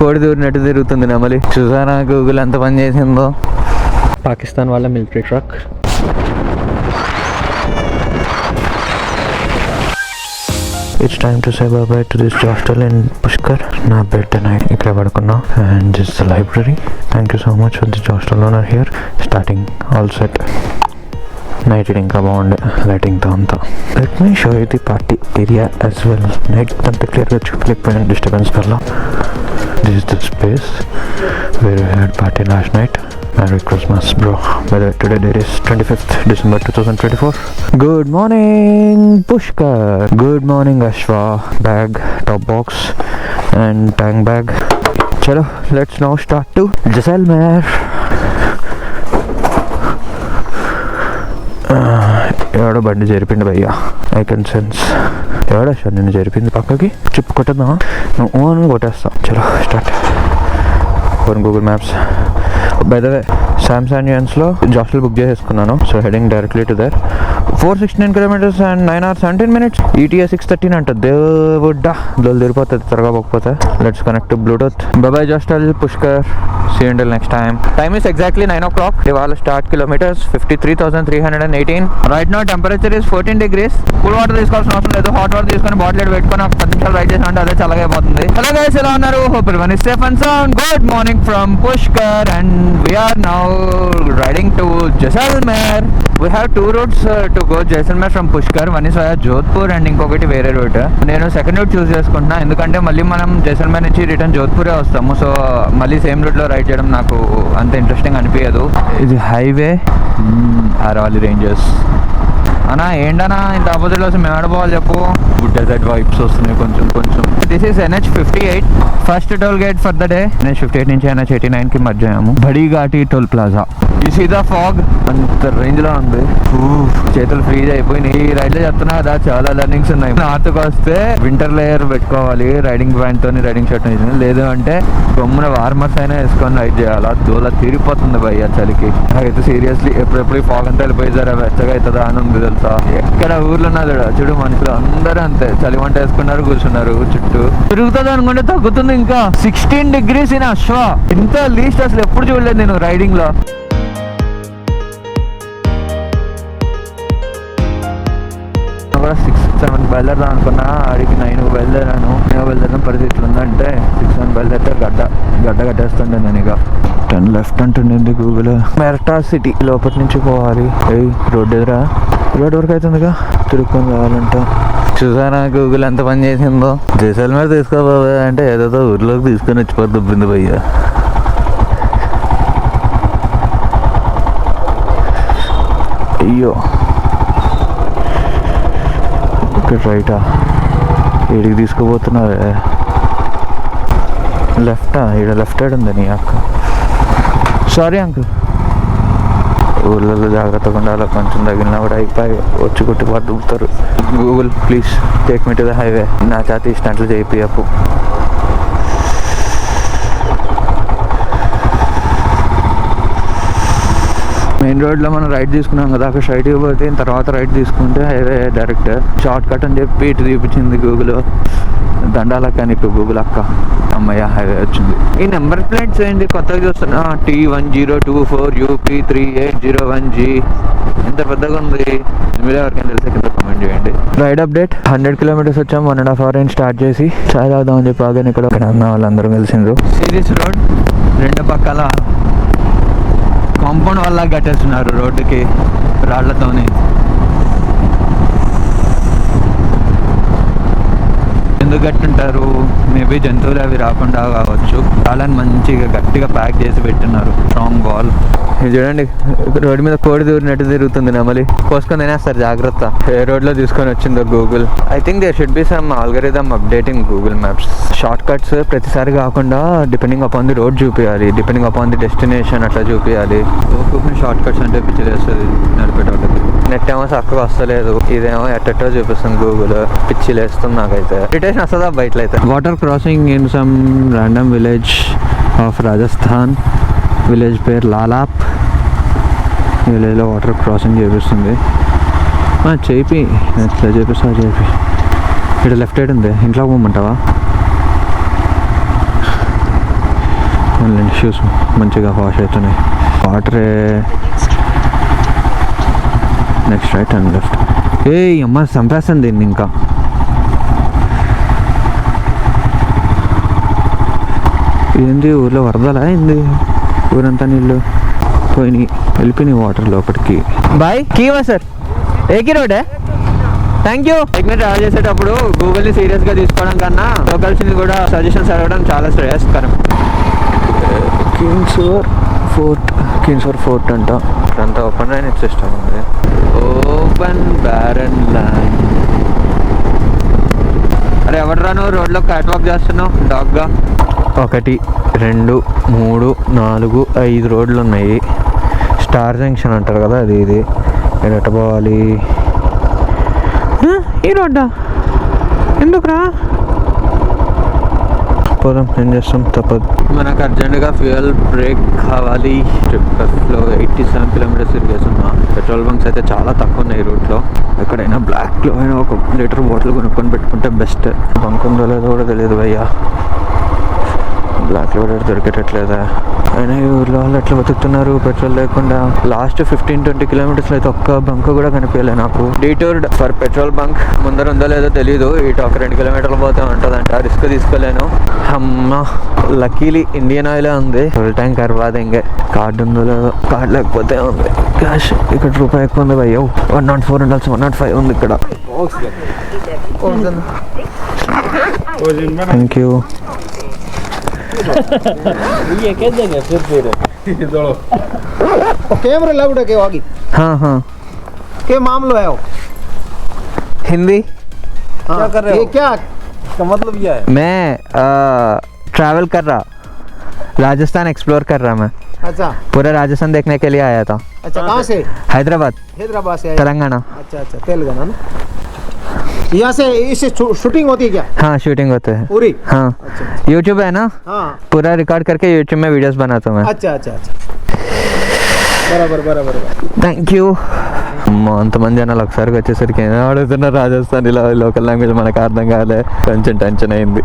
కోడి దూరినట్టు తిరుగుతుంది నెమలి. చూసారా గూగుల్ ఎంత పని చేసిందో. పాకిస్తాన్ వాళ్ళ military truck. It's time to say bye-bye to this hostel in Pushkar. నా బెడ్ tonight ఇక్కడ పడుకున్నా. And this is the library. Thank you so much for this hostel owner here. Starting all set. Night ఇంకా బాగుండే లైటింగ్తో అంతా. Let me show you the party area as well. Night అంత క్లియర్గా చూపలేకపోయిన disturbance వల్ల. This is the space where we had party last night. Merry Christmas, bro. By the way, today date is 25th December 2024. Good morning, Pushkar. Good morning, Ashwa. Bag, top box, and tank bag. Chalo, let's now start to Jaisalmer. ఎవడో బండి జరిపిండి భయ్యా. I can sense. ఎవడో sir నిన్ను జరిపింది పక్కకి. చిప్ కొట్టదా? నువ్వు ఓన్ కొట్టేస్తా. చలో స్టార్ట్. On Google Maps. By the way శాంసంగ్లో హాస్టల్ బుక్ చేసేసుకున్నాను. So heading directly to there. 469 kilometers and 9 hours 17 minutes. ETA 6:13 అంట. దేవుడ్డా దొలు తిరిగిపోతుంది త్వరగా పోకపోతే. Let's connect to Bluetooth. Bye hostel Pushkar. See you until next time. Time is exactly 9 o'clock. ఇవాళ start kilometres 53,318. Right now temperature is 14 degrees. Cool water తీసుకోవాల్సిన అవసరం లేదు. Hot water తీసుకొని bottle పెట్టుకొని ఒక 10 నిమిషాలు రైడ్ చేసినా అదే చల్లగా అయిపోతుంది. హలో గైస్, ఎలా ఉన్నారు? Hope everyone is safe and sound. Good morning from Pushkar and we are now riding to Jaisalmer. We have two routes to go Jaisalmer from Pushkar. One is via Jodhpur and ఇంకొకటి వేరే route. నేను second route చూస్ చేసుకుంటున్నా ఎందుకంటే మళ్ళీ మనం జైసల్మేర్ నుంచి return జోధ్పూరే వస్తాము. So మళ్ళీ సేమ్ రూట్లో రైడ్ చేయడం నాకు అంత ఇంట్రెస్టింగ్ అనిపించదు. ఇది హైవే. అరవాలి రేంజర్స్ అన్నా. ఏంటన్నా ఇంత ఆపోజిట్లో వస్తే మేము ఆడపోవాలి చెప్పు. డెజర్ట్ వైబ్స్ వస్తున్నాయి కొంచెం కొంచెం. This is NH 58 first toll gate for the day. NH 58 నుంచి NH 89 కి మధ్య అయ్యాము. బడి ఘాటి టోల్ ప్లాజా. ఈ సీదా ఫాగ్ అంత రేంజ్ లో ఉంది. చేతులు ఫ్రీజ్ అయిపోయినాయి. ఈ రైడ్ లో చెప్తున్నా కదా చాలా లర్నింగ్స్ ఉన్నాయి. నార్త్కి వస్తే వింటర్ లేయర్ పెట్టుకోవాలి, రైడింగ్ ప్యాంట్ తోని రైడింగ్ షర్ట్. లేదు అంటే గమ్మున వార్మర్స్ అయినా వేసుకొని రైడ్ చేయాలా. దూల తీరిపోతుంది భయ్య చలికి. నాకైతే సీరియస్లీ ఎప్పుడెప్పుడు ఫాగ్ అంతా వెళ్ళిపోయి జరా వెచ్చగా అవుతుందా అని ఉంది తెలుసా. ఎక్కడ ఊర్లో ఉన్నది చూడు మనుషులు అందరూ అంతే. చలి వంట వేసుకున్నారు, కూర్చున్నారు చుట్టూ. తిరుగుతుంది అనుకుంటే తగ్గుతుంది ఇంకా. 16 degrees ఇన్ అశ్వ. ఇంత లీస్ట్ అసలు ఎప్పుడు చూడలేదు నేను రైడింగ్ లో. కూడా 6-7 బయలుదేరదాం అనుకున్నా. ఆడికి 9 బయలుదేరాను. 9 బయలుదేరడం పరిస్థితి ఉందంటే 6-7 బయలుదేరితే గడ్డ కట్టేస్తుండే నేను. ఇక 10 లెఫ్ట్ అంటుండేది గూగుల్. మెర్టా సిటీ లోపల నుంచి పోవాలి. రోడ్ ఎదురా రోడ్ వరకు అవుతుందిగా తిరుక్కొని రావాలంట. చూసానా గూగుల్ ఎంత పని చేసిందో. జైసల్మేర్ తీసుకోబోయే అంటే ఏదో ఊర్లోకి తీసుకొని వచ్చిపోతుంది దుబ్బింది భయ్య. అయ్యో ఇక్కడ రైటా? ఏడికి తీసుకుపోతున్నావే? లెఫ్టా? ఈడ లెఫ్ట్ సైడ్ ఉంది నీ అక్క. Sorry uncle. ఊళ్ళలో జాగ్రత్తగా ఉండాలి. కొంచెం తగిలినా కూడా అయిపోయి వచ్చి కొట్టుబాటు దుబ్బుతారు. Google please take me to the highway. నా చేత ఇష్టంట్లు చేయిపోయాపు. మెయిన్ రోడ్లో మనం రైట్ తీసుకున్నాం కదా, అక్కడ స్ట్రైట్గా పోతే తర్వాత రైట్ తీసుకుంటే హైవే డైరెక్ట్. షార్ట్ కట్ అని చెప్పి ఇటు చూపించింది గూగుల్. దండాలక్క నీకు గూగుల్ అక్క. అమ్మయ్య హైవే వచ్చింది. ఈ నెంబర్ ప్లేట్స్ ఏంటి కొత్తగా చూస్తున్నా? T1024 UP 3801G. ఎంత పెద్దగా ఉంది. మీరు ఎవరికైనా తెలిసే కింద కామెంట్ చేయండి. రైడ్ అప్డేట్ 100 kilometers వచ్చాం. 1.5 hours స్టార్ట్ చేసి చాయ్ తాగుదామని చెప్పి ఆగాను. ఇక్కడ అన్న వాళ్ళందరూ కలిసిండ్రు. సిరీస్ రోడ్ రెండు పక్కల కాంపౌండ్ వల్ల కట్టేస్తున్నారు రోడ్డుకి రాళ్లతోని. ఎందుకు కట్టుంటారు? మేబీ జంతువులు అవి రాకుండా కావచ్చు. రాళ్ళని మంచిగా గట్టిగా ప్యాక్ చేసి పెట్టినారు. Strong wall. ఇది చూడండి, రోడ్డు మీద కోడి దూరినట్టు తిరుగుతుంది నెమలి. కోసుకొని తినేస్తారు, జాగ్రత్త. ఏ రోడ్లో తీసుకొని వచ్చిందో Google. I think there should be some algorithm updating Google maps. Short cuts ప్రతిసారి కాకుండా డిపెండింగ్ అపాన్ ది రోడ్ చూపించాలి, డిపెండింగ్ అపాన్ ది డెస్టినేషన్ అట్లా చూపించాలి. షార్ట్ కట్స్ అంటే పిచ్చి లేస్తుంది నడిపేటోళ్ళకి. నెట్ ఏమో చక్కగా వస్తలేదు, ఇదేమో ఎట్టెట్టో చూపిస్తుంది గూగుల్. పిచ్చి లేస్తుంది నాకైతే. ఇరిటేషన్ వస్తుందా బయటలో అయితే. Water crossing in some random village of Rajasthan. Village పేరు లాలాప్. విలేజ్లో వాటర్ క్రాసింగ్ చేపిస్తుంది. చేపి ఎట్లా చేపిస్తా చేపి. ఇక్కడ లెఫ్ట్ సైడ్ ఉంది, ఇంట్లోకి పోమంటావా? షూస్ మంచిగా వాష్ అవుతున్నాయి. వాటరే. Next right and left. ఏ అమ్మ చంపేస్తాను దీన్ని ఇంకా. ఏంది ఊర్లో వరదలా ఏంది? ఊరంతా నీళ్ళు పోయినాయి, వెళ్ళిపోయినాయి వాటర్ లోపలికి. బాయ్ కీవా సార్, ఏకీ రోడే. Thank you. బైక్ మీద ట్రావెల్ చేసేటప్పుడు గూగుల్ని సీరియస్గా తీసుకోవడం కన్నా లోకల్స్ని కూడా సజెషన్స్ అడగడం చాలా శ్రేయస్కరం. కిన్స్వర్ ఫోర్ట్ అంట. ఇదంతా ఓపెన్ డ్రైనేజ్ సిస్టమ్ ఉంది. Open barren land. అరే ఎవడరా నువ్వు రోడ్లో క్యాట్ వాక్ చేస్తున్నావు డాగ్గా? 1 2 3 4 5 రోడ్లు ఉన్నాయి. స్టార్ జంక్షన్ అంటారు కదా అది. ఇది ఎట పోవాలి? ఈ రోడ్డా? ఎందుకురా? పోదాం, ఏం చేస్తాం, తప్పదు. మనకు అర్జెంటుగా ఫ్యూయల్ బ్రేక్ కావాలి. ట్రిప్లో 87 కిలోమీటర్స్ తిరిగేస్తున్నా. పెట్రోల్ బంక్స్ అయితే చాలా తక్కువ ఉన్నాయి ఈ రూట్లో. ఎక్కడైనా బ్లాక్లో అయినా 1 లీటర్ బాటిల్ కొనుక్కొని పెట్టుకుంటే బెస్ట్. బంక్ ఉందో లేదో కూడా తెలియదు భయ్యా. బ్లాక్లో కూడా దొరికేటట్లేదా? అయినా ఈ ఊర్లో వాళ్ళు ఎట్లా బతుకుతున్నారు పెట్రోల్ లేకుండా? లాస్ట్ 15-20 కిలోమీటర్స్లో అయితే ఒక్క బంక్ కూడా కనిపించలే నాకు. డీటూర్డ్ ఫర్ పెట్రోల్ బంక్. ముందర ఉందో లేదో తెలీదు. ఇటు ఒక 2 కిలోమీటర్లు పోతే ఉంటుందంట. రిస్క్ తీసుకోలేను. అమ్మ లక్కీలీ ఇండియన్ ఆయిలే ఉంది. Full tank కర్వాదింగే. కార్డు ఉందో లేదో. కార్డు లేకపోతే ఉంది. క్యాష్ ఇక్కడ రూపాయి ఎక్కువ ఉంది భయ్యో. 104 ఉండాల్సి 105 ఉంది ఇక్కడ. Thank you. ये कह देंगे फिर कैमरा लाउड के आगे. हाँ हाँ के मामलो है वो हिंदी. क्या कर रहे हो? ये क्या का मतलब ये है? मैं ट्रैवल कर रहा, राजस्थान एक्सप्लोर कर रहा मैं. अच्छा पूरा राजस्थान देखने के लिए आया था. अच्छा कहाँ से? हैदराबाद से आए? तेलंगाना. अच्छा अच्छा तेलंगाना ना. यहाँ से इससे शूटिंग होती है क्या? हाँ शूटिंग होते हैं पूरी. हाँ अच्छा यूट्यूब है ना. हाँ पूरा रिकॉर्ड करके यूट्यूब में वीडियोस बनाता हूँ मैं. अच्छा अच्छा अच्छा బరాబర్ బరాబర్. Thank you. అంతమంది జనాలు ఒకసారికి వచ్చేసరికి అడుగుతున్నారు రాజస్థాన్ ఇలా లోకల్ లాంగ్వేజ్ మనకు అర్థం కాలే. కొంచెం టెన్షన్ అయింది.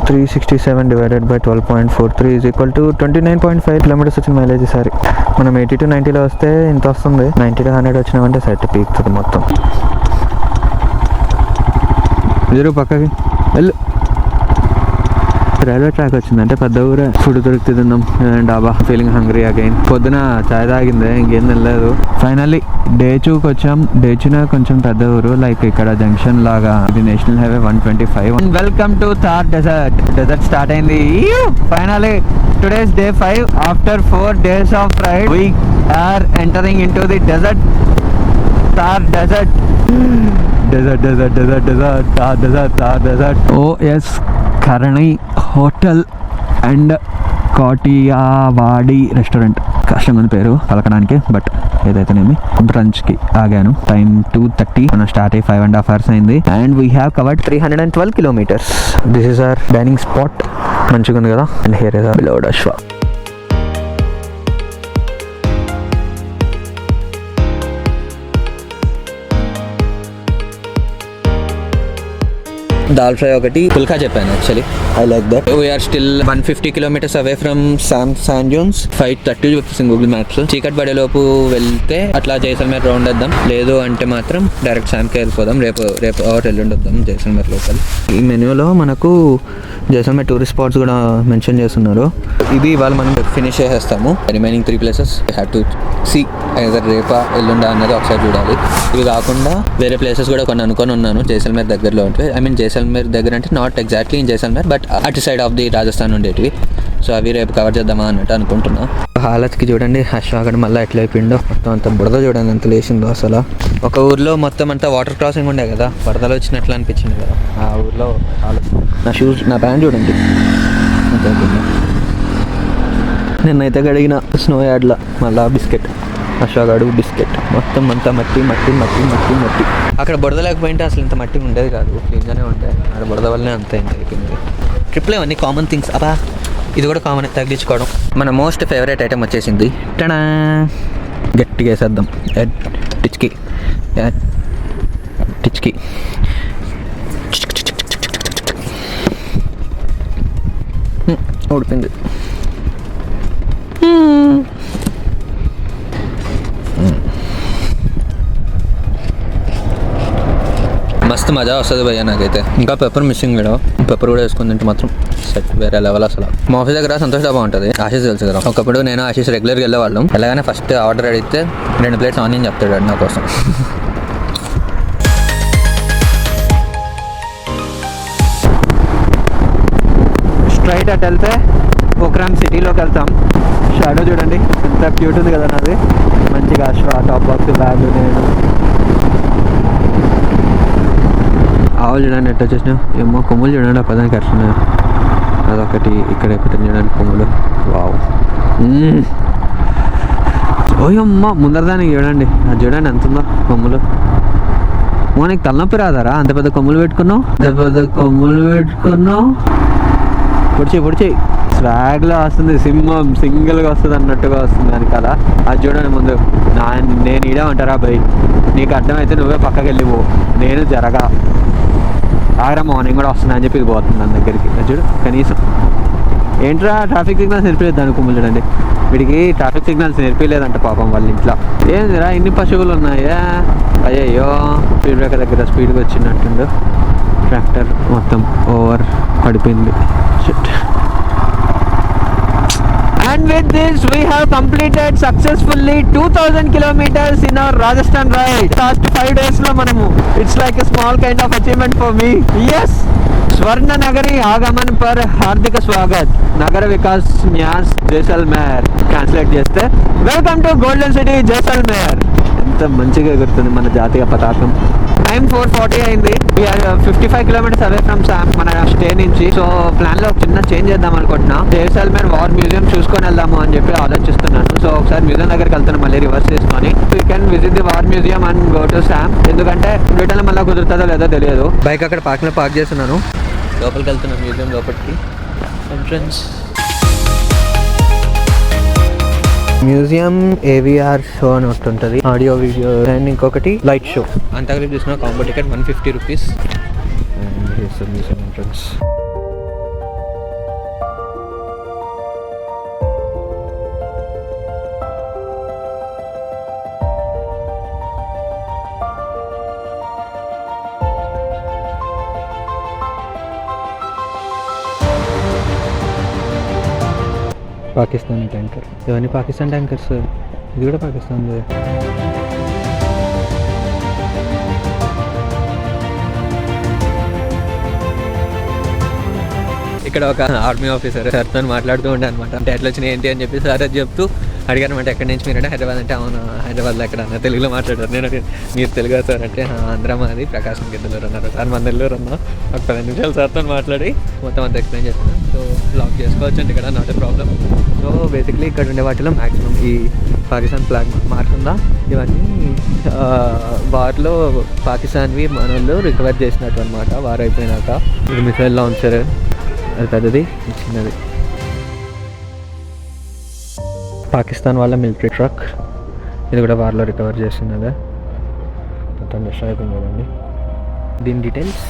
367 divided by 12.43 is equal to 29.5 kilometres వచ్చిన మైలేజ్. ఈసారి మనం 80 to 90లో వస్తే ఇంత వస్తుంది. 90 to 100 వచ్చినామంటే సెట్ పీక్తుంది మొత్తం. ఎదురు పక్కకి వెళ్ళు. రైల్వే ట్రాక్ వచ్చిందంటే పెద్ద ఊరే. ఫుడ్ దొరికితే తిందాం. డాబా. Feeling hungry again. పొద్దున చాయ్ తాగిందే, ఇంకేం తినలేదు. ఫైనల్లీ డే 2కి వచ్చాం. డే 2 కొంచెం పెద్ద ఊరు, లైక్ ఇక్కడ జంక్షన్ లాగా. ఇది national highway 125. Welcome to Thar desert. Desert start అయింది finally. Today's day 5 after 4 days of ride. We are entering in to the desert. Thar desert. Desert. ఓఎస్ కరణి హోటల్ అండ్ కాటియావాడి రెస్టారెంట్. కష్టంగా ఉంది పేరు పలకడానికి, బట్ ఏదైతేనేమి. బ్రంచ్కి ఆగాను. టైం 2:30. మనం స్టార్ట్ అయ్యి 5.5 hours అయింది. And we have covered 312 kilometers. This is our dining spot. మంచిగా ఉంది కదా. And here is బిలోడ్ Ashwa. Dal fry ఒకటి, పుల్కా చెప్పాను actually. I like that. We're still 150 kilometers away from sand dunes. 5:30 చూపిస్తుంది గూగుల్ మ్యాప్స్. చీకటి పడేలోపు వెళ్తే అట్లా జైసల్మేర్ రౌండ్ వద్దాం. లేదు అంటే మాత్రం డైరెక్ట్ శాంకి వెళ్ళిపోదాం. రేపు ఆర్ ఎల్లుండి వద్దాం జైసల్మేర్ లోకల్. ఈ మెన్యూలో మనకు జైసల్మేర్ టూరిస్ట్ స్పాట్స్ కూడా మెన్షన్ చేస్తున్నారు. ఇది ఇవాళ మనం ఫినిష్ చేసేస్తాము. Remaining 3 places have to see. Either రేపా ఎల్లుండా అన్నది ఒకసారి చూడాలి. ఇవి కాకుండా వేరే ప్లేసెస్ కూడా కొన్ని అనుకొని ఉన్నాను జైసల్మేర్ దగ్గరలో ఉంటే. ఐ మీన్ జైసల్మేర్ దగ్గర అంటే not exactly in Jaisalmer, but అటు సైడ్ ఆఫ్ ది రాజస్థాన్ ఉండేటివి. సో అవి రేపు కవర్ చేద్దామా అన్నట్టు అనుకుంటున్నా. హాలత్కి చూడండి అశ్వాగడ్ మళ్ళీ ఎట్లా అయిపోయిందో. మొత్తం అంత బురద చూడండి ఎంత లేచిందో అసలు. ఒక ఊర్లో మొత్తం అంతా వాటర్ క్రాసింగ్ ఉండే కదా, వరదలు వచ్చినట్లు అనిపించింది కదా ఆ ఊర్లో. నా షూస్, నా ప్యాంట్ చూడండి. నిన్నైతే గడిగిన స్నో యార్డ్లో మళ్ళా బిస్కెట్. అశ్వాగాడు బిస్కెట్. మొత్తం అంతా మట్టి మట్టి మట్టి మట్టి మట్టి. అక్కడ బురద లేకపోయింటే అసలు ఇంత మట్టి ఉండేది కాదు, క్లీన్గానే ఉంటాయి. అక్కడ బురద వల్లనే అంత అయిపోయింది. ట్రిప్లో అన్నీ కామన్ థింగ్స్. అబ్బా ఇది కూడా కామన్ తగిలించుకోవడం. మన మోస్ట్ ఫేవరెట్ ఐటెం వచ్చేసింది. టనా గట్టిగా వేసేద్దాం. టిచ్కి టిచ్కి. ఓడిపోయింది. మస్తు మజా వస్తుంది భయ్య నాకైతే. ఇంకా పెప్పర్ మిస్సింగ్ వీడు, పెప్పర్ కూడా వేసుకుని తింటే మాత్రం సెట్ వేరే లెవెల్ అసలు. మా ఆఫీస్ దగ్గర సంతోష్ డాబా ఉంటుంది, ఆశీస్ తెలుసు కదా. ఒకప్పుడు నేను ఆశీస్ రెగ్యులర్గా వెళ్ళేవాళ్ళం. వెళ్ళగానే ఫస్ట్ ఆర్డర్ అడిగితే 2 ప్లేట్స్ ఆనియన్ చెప్తాడు నా కోసం. స్ట్రైట్ అట్ వెళ్తే పోఖ్రాన్ సిటీలోకి వెళ్తాం. షాడో చూడండి ఎంత క్యూట్ ఉంది కదా నాది, మంచిగా టాప్ బాక్స్ బ్యాగ్. నేను ఆవులు చూడండి ఎట్లా వచ్చేసినా, ఏమో కొమ్ములు చూడండి ఆ పదానికి అట్లా. అదొకటి, ఇక్కడ ఒకటి చూడండి కొమ్ములు. వావ్. ఓయమ్మ ముందర దానికి చూడండి, అది చూడండి ఎంత ఉందో కొమ్ములు. నీకు తలనొప్పి రాదారా అంత పెద్ద కొమ్ములు పెట్టుకున్నావు? పొడిచి స్వాగ్లో వస్తుంది, సింహం సింగిల్గా వస్తుంది అన్నట్టుగా వస్తుంది దాని కదా. అది చూడండి ముందు. నేను ఈడేమంటారా భయ్, నీకు అర్థమైతే నువ్వే పక్కకి వెళ్ళిపో, నేను జరగా ఆగరా మార్నింగ్ కూడా వస్తున్నా అని చెప్పి ఇది పోతుంది దాని దగ్గరికి. అది చూడు కనీసం ఏంట్రా ట్రాఫిక్ సిగ్నల్స్ నేర్పిలేదు దాని కొమ్ములు చూడండి. వీడికి ట్రాఫిక్ సిగ్నల్స్ నేర్పిలేదంట పాపం వాళ్ళ ఇంట్లో. ఏందిరా ఇన్ని పశువులు ఉన్నాయా? అయ్యయ్యో స్పీడ్ బ్రేకర్ దగ్గర స్పీడ్గా వచ్చినట్టుండు. ట్రాక్టర్ మొత్తం ఓవర్ పడిపోయింది. And with this we have completed successfully 2000 kilometers in our Rajasthan ride. Last 5 days lo manamu, it's like a small kind of achievement for me. Yes, Swarna Nagari Agaman par hardika swagat. Nagara Vikas Nyas Jaisalmer translate cheste welcome to Golden City Jaisalmer. ఎంత మంచిగా ఎగురుతుంది మన జాతీయ పతాకం. Time 4:40 అయింది. We're 55 kilometres away from Sam మన stay నుంచి. So plan లో ఒక చిన్న చేంజ్ చేద్దాం అనుకుంటున్నా. జైసల్మేర్ వార్ మ్యూజియం చూసుకొని వెళ్దాము అని చెప్పి ఆలోచిస్తున్నాను. సో ఒకసారి మ్యూజియం దగ్గరికి వెళ్తాను మళ్ళీ రివర్స్ చేసుకొని. We can visit the war museum and go to Sam. ఎందుకంటే రిటర్న్ మళ్ళీ కుదురుతుందో లేదో తెలియదు. బైక్ అక్కడ పార్కింగ్ లో పార్క్ చేస్తున్నాను. లోపలికి వెళ్తున్నాను మ్యూజియం లోపలికి. ఎంట్రన్స్ మ్యూజియం ఏవిఆర్ షో అని ఒకటి ఉంటుంది, ఆడియో వీడియో, అండ్ ఇంకొకటి లైట్ షో. అంతగా చూసిన combo ticket 150 rupees. And here's the museum entrance. Pakistani tanker, ఇవన్నీ పాకిస్తాన్ ట్యాంకర్స్. ఇది కూడా పాకిస్తాన్. ఇక్కడ ఒక ఆర్మీ ఆఫీసర్ సార్తో మాట్లాడుతూ ఉండే అనమాట. అంటే ఎట్లా వచ్చినాయి ఏంటి అని చెప్పి సార్ అది చెప్తూ అడిగారనమాట, ఎక్కడి నుంచి మీరంటే హైదరాబాద్ అంటే అవును హైదరాబాద్లో ఎక్కడ అన్న తెలుగులో మాట్లాడారు. నేను మీరు తెలుగు సార్ అంటే ఆంధ్ర మాది ప్రకాశం గిద్దలూరు అన్నారు. సార్ మన నెల్లూరు అన్నా. ఒక 10 నిమిషాలు సార్తో మాట్లాడి మొత్తం అంతా ఎక్స్ప్లెయిన్ చేస్తున్నాను. సో లాక్ చేసుకోవచ్చు అంటే ఇక్కడ not a problem. So basically ఇక్కడ ఉండే వాటిలో మ్యాక్సిమం ఈ పాకిస్తాన్ ఫ్లాగ్ మార్క్ ఉందా, ఇవన్నీ వార్లో పాకిస్తాన్వి మన వాళ్ళు రికవర్ చేసినట్టు అనమాట. వార్ అయిపోయినాక ఇది మిసైల్ లాంచర్, అది పెద్దది, చిన్నది. పాకిస్తాన్ వాళ్ళ మిలిటరీ ట్రక్, ఇది కూడా వార్లో రికవర్ చేస్తున్నదే. మొత్తం డిస్ట్రాయ్ అయిపోయింది కదండి. దీని డీటెయిల్స్,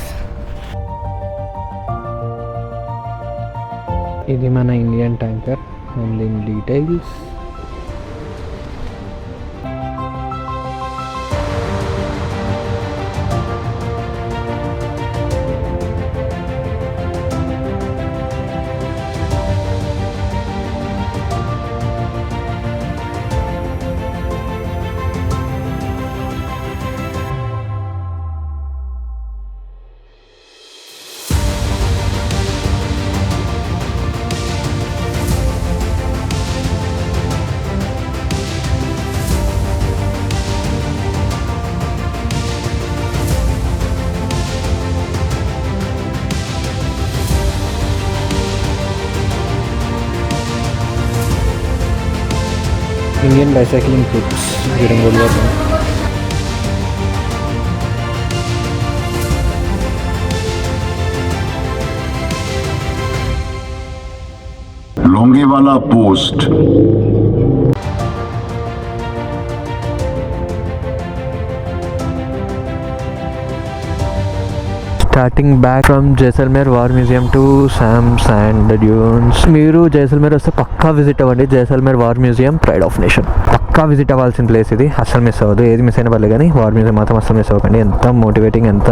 ఇది మన ఇండియన్ ట్యాంకర్. అండ్ దీని details, Indian bicycling troops during World War I. Longewala post. Starting back from Jaisalmer war museum to Sam sand dunes. మీరు జైసల్మేర్ వస్తే పక్కా విజిట్ అవ్వండి. Jaisalmer war museum, pride of nation. పక్కా విజిట్ అవ్వాల్సిన ప్లేస్ ఇది. అస్సలు మిస్ అవ్వదు. ఏది మిస్ అయినా పర్లేదు కానీ వార్ మ్యూజియం మాత్రం అస్సలు మిస్ అవ్వకండి. ఎంత మోటివేటింగ్, ఎంత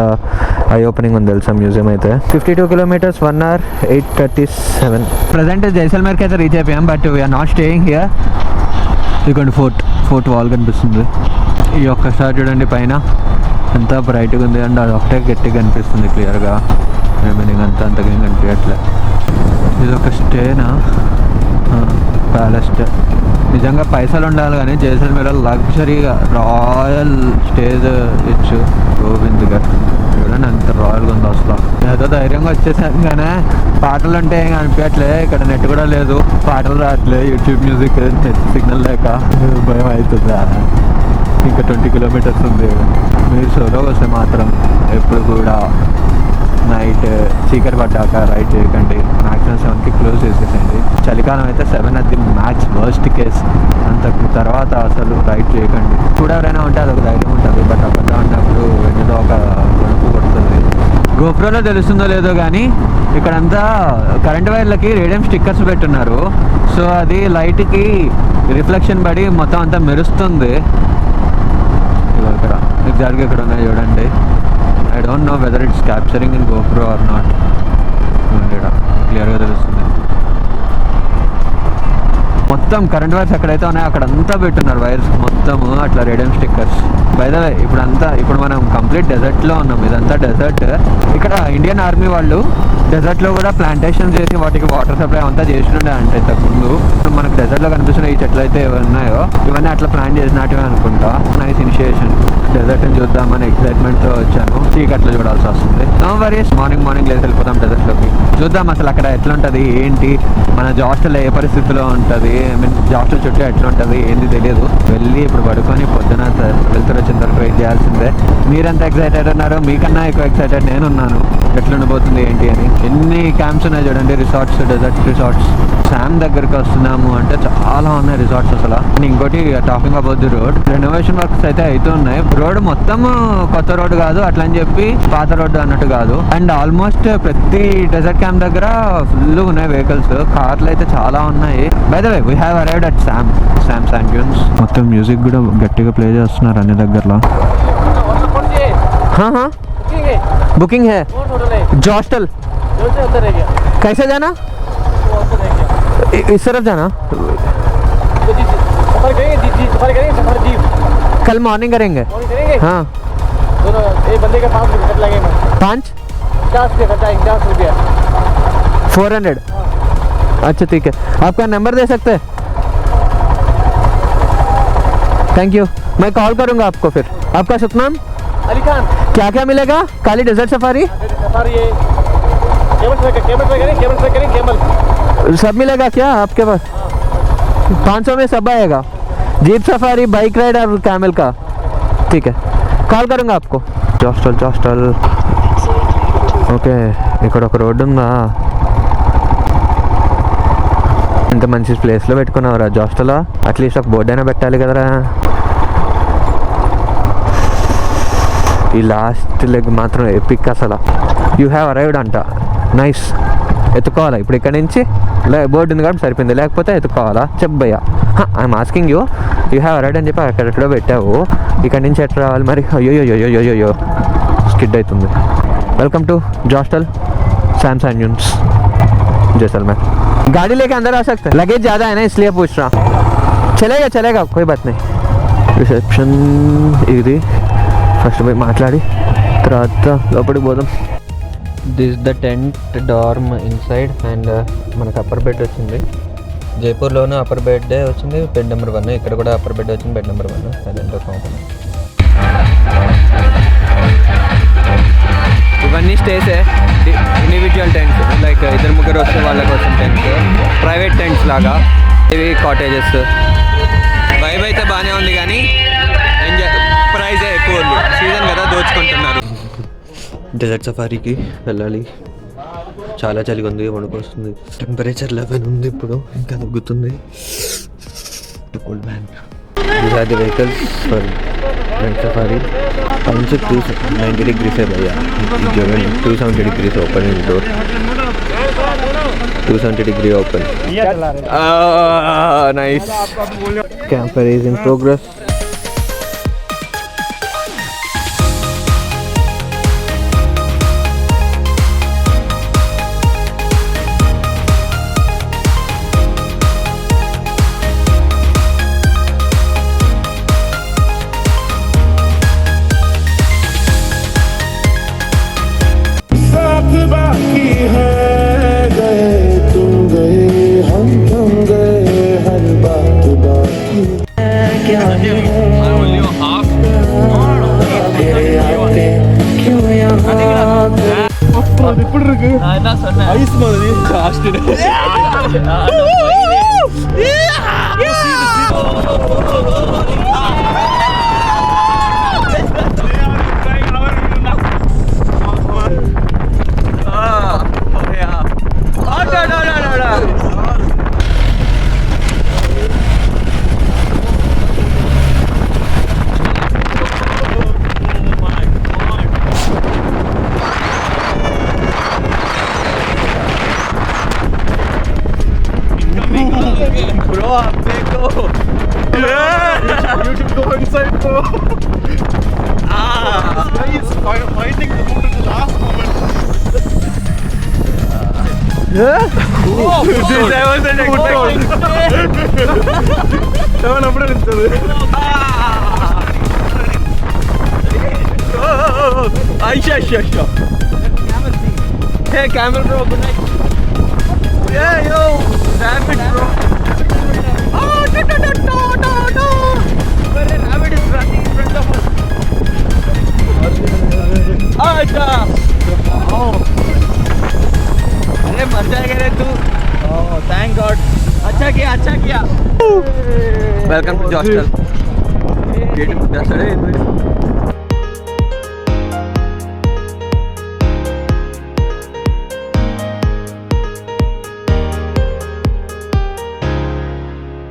ఐ ఓపెనింగ్ ఉంది తెలుసా మ్యూజియం అయితే. 52 kilometers 1 hour 8:37. ప్రజెంట్ జైసల్మేర్కి అయితే రీచ్ అయిపోయాం. But we're not staying here. ఇదిగోండి ఫోర్ట్ వాల్ కనిపిస్తుంది. ఈ ఒక్కసారి చూడండి పైన ఎంత బ్రైట్గా ఉంది అండ్ అది ఒకటే గట్టిగా కనిపిస్తుంది క్లియర్గా. రిమైనింగ్ అంతగా ఏం కనిపించట్లే. ఇది ఒక స్టేనా, ప్యాలెస్ స్టే. నిజంగా పైసలు ఉండాలి కానీ జైసల్మేర్ లగ్జరీగా రాయల్ స్టేజ్ ఇచ్చు గోవింద్ గారు. చూడండి ఎంత రాయల్గా ఉందో అసలు. ఏదో ధైర్యంగా వచ్చేసాను కానీ పాటలు అంటే ఏం అనిపించట్లే. ఇక్కడ నెట్ కూడా లేదు, పాటలు రావట్లే, యూట్యూబ్ మ్యూజిక్ నెట్ సిగ్నల్ లేక భయం అవుతుందా. ఇంకా 20 kilometers ఉంది. మీరు సోలో వస్తే మాత్రం ఎప్పుడు కూడా నైట్ చీకటి పడ్డాక రైడ్ చేయకండి. మ్యాక్సిమం 7కి క్లోజ్ చేసేసండి. చలికాలం అయితే 7 అది మ్యాక్స్ వర్స్ట్ కేస్. అంతకు తర్వాత అసలు రైడ్ చేయకండి. కూడా ఎవరైనా ఉంటే అదొక ధైర్యం ఉంటుంది. బట్ అక్కడ ఉన్నప్పుడు ఏదో ఒక గొడుపు కొడుతుంది. గోప్రోలో తెలుస్తుందో లేదో కానీ ఇక్కడంతా కరెంట్ వైర్లకి రేడియం స్టిక్కర్స్ పెట్టున్నారు. సో అది లైట్కి రిఫ్లెక్షన్ పడి మొత్తం అంతా మెరుస్తుంది. ఇక్కడ ఎగ్జాక్ట్గా ఇక్కడ ఉన్నాయి చూడండి. I don't know whether it's capturing in GoPro or not. క్లియర్గా తెలుస్తుంది. మొత్తం కరెంట్ వైర్స్ ఎక్కడైతే ఉన్నాయో అక్కడంతా పెట్టున్నారు వైర్స్ మొత్తము అట్లా రేడియం స్టిక్కర్స్. బై ద వే ఇప్పుడు మనం కంప్లీట్ డెజర్ట్లో ఉన్నాం. ఇదంతా డెజర్ట్. ఇక్కడ ఇండియన్ ఆర్మీ వాళ్ళు డెజర్ట్లో కూడా ప్లాంటేషన్ చేసి వాటికి వాటర్ సప్లై అంతా చేసినుండే. అంటే ఇంతకుముందు మనకు డెజర్ట్లో కనిపిస్తున్న ఈ చెట్లు అయితే ఉన్నాయో ఇవన్నీ అట్లా ప్లాన్ చేసినట్టుగా అనుకుంటా. Nice initiation. డెజర్ట్ని చూద్దామని ఎక్సైట్మెంట్తో వచ్చాను. చీకట్లో చూడాల్సి వస్తుంది. నో వరీస్, మార్నింగ్ లేసి వెళ్ళిపోతాం డెజర్ట్లోకి. చూద్దాం అసలు అక్కడ ఎట్లా ఉంటుంది ఏంటి, మన జాస్టల్ ఏ పరిస్థితిలో ఉంటుంది, ఐ మీన్ జాస్టల్ చుట్టూ ఎట్లా ఉంటుంది ఏంటి తెలియదు. వెళ్ళి ఇప్పుడు పడుకొని పొద్దున వెళ్తూ వచ్చిన తర్వాత వెయిట్ చేయాల్సిందే. మీరెంత ఎక్సైటెడ్ ఉన్నారో మీకన్నా ఎక్కువ ఎక్సైటెడ్ నేనున్నాను ఎట్లా ఉండబోతుంది ఏంటి అని. ఎన్ని క్యాంప్స్ ఉన్నాయి చూడండి, రిసార్ట్స్, డెజర్ట్ రిసార్ట్స్. శామ్ దగ్గరికి వస్తున్నాము అంటే చాలా ఉన్నాయి రిసార్ట్స్ అసలు. ఇంకోటి talking about the road, renovation works అయితే అవుతున్నాయి. రోడ్ మొత్తం కొత్త రోడ్ కాదు, అట్లా అని చెప్పి పాత రోడ్డు అన్నట్టు కాదు. అండ్ ఆల్మోస్ట్ ప్రతి డెజర్ట్ క్యాంప్ దగ్గర ఫుల్ ఉన్నాయి వెహికల్స్. కార్లు అయితే చాలా ఉన్నాయి. By the way we have arrived at Sam sand dunes. మొత్తం మ్యూజిక్ కూడా గట్టిగా ప్లే చేస్తున్నారు అన్ని దగ్గరలో. बुकिंग है जॉस्टल. कैसे जाना? इस तरफ जाना. कल मॉर्निंग करेंगे. हाँ, एक बंदे का 5 रुपये लगेगा. 50 रुपया 400. अच्छा ठीक है, आपका नंबर दे सकते हैं? थैंक यू, मैं कॉल करूँगा आपको फिर. आपका शुभ नाम? अली खान. क्या क्या मिलेगा? काली डेजर्ट सफारी केबल सब मिलेगा क्या आपके पास? 500 में सब आएगा. जीप सफारी, बाइक राइड और कैमल का. ठीक है, कॉल करूँगा आपको. జాస్టల్ ఓకే. ఇక్కడ ఒక రోడ్డు ఉందా? ఇంత మంచి ప్లేస్లో పెట్టుకున్నావురా జాస్టల్. అట్లీస్ట్ ఒక బోర్డు అయినా పెట్టాలి కదరా. ఈ లాస్ట్ లెగ్ మాత్రం ఎపిక్ అసలు. యూ హ్యావ్ అరైవ్డ్ అంట. నైస్. ఎత్తుకోవాలా ఇప్పుడు ఇక్కడ నుంచి? బోర్డు ఉంది కాబట్టి సరిపోయింది, లేకపోతే ఎత్తుకోవాలా? చెప్పయ్యా. I'm asking you have arrived అని చెప్పి అక్కడెక్కడో పెట్టావు. ఇక్కడ నుంచి ఎట్లా రావాలి మరి? అయ్యో స్కిడ్ అవుతుంది. Welcome to jostle Samsung dunes Jaisalmer. गाड़ी लेके अंदर आ सकते हैं, लगेज ज़्यादा है ना इसलिए पूछ रहा. चलेगा कोई बात नहीं. రిసెప్షన్ ఇది. ఫస్ట్ పోయి మాట్లాడి తర్వాత లోపలికి పోదాం. This the tent dorm inside. And మనకు అప్పర్ బెడ్ వచ్చింది. జైపూర్లోనూ అప్పర్ బెడ్ వచ్చింది, బెడ్ నెంబర్ 1. ఇక్కడ కూడా అప్పర్ బెడ్ వచ్చింది, బెడ్ నెంబర్ 1. అదంతా కామన్. ఇవన్నీ స్టేసే, ఇండివిజువల్ టెంట్స్. లైక్ 2-3 వస్తే వాళ్ళ కోసం టెంట్స్, ప్రైవేట్ టెంట్స్ లాగా. ఇవి కాటేజెస్. వైబ్ అయితే బాగానే ఉంది కానీ ప్రైజే ఎక్కువ ఉంది. సీజన్ కదా, దోచుకుంటున్నారు. డెజర్ట్ సఫారీకి వెళ్ళాలి. చాలా చలిగా ఉంది, వణుకొస్తుంది. టెంపరేచర్ 11 ఉంది ఇప్పుడు, ఇంకా తగ్గుతుంది. Cold man. These are the vehicles for Night Safari. Around 290 degrees है भैया. 270 degrees open in door. 270-degree open. Nice. Camper is in progress. ఇప్పుడు இருக்கு ஐஸ் மாதிரி காஸ்ட் Bro, आप देखो YouTube go inside bro. He's finding the motor to the last moment. Seven అప్పుడే నిల్చదు. Aisha. Hey camera bro, good night. Yeah yo, damn it bro. Oh no. Where a rabbit is running in front of us. Aisha. Oh. अरे मर जाएगा रे तू. Oh thank God. अच्छा किया. Welcome to the hostel. Gate में चढ़े.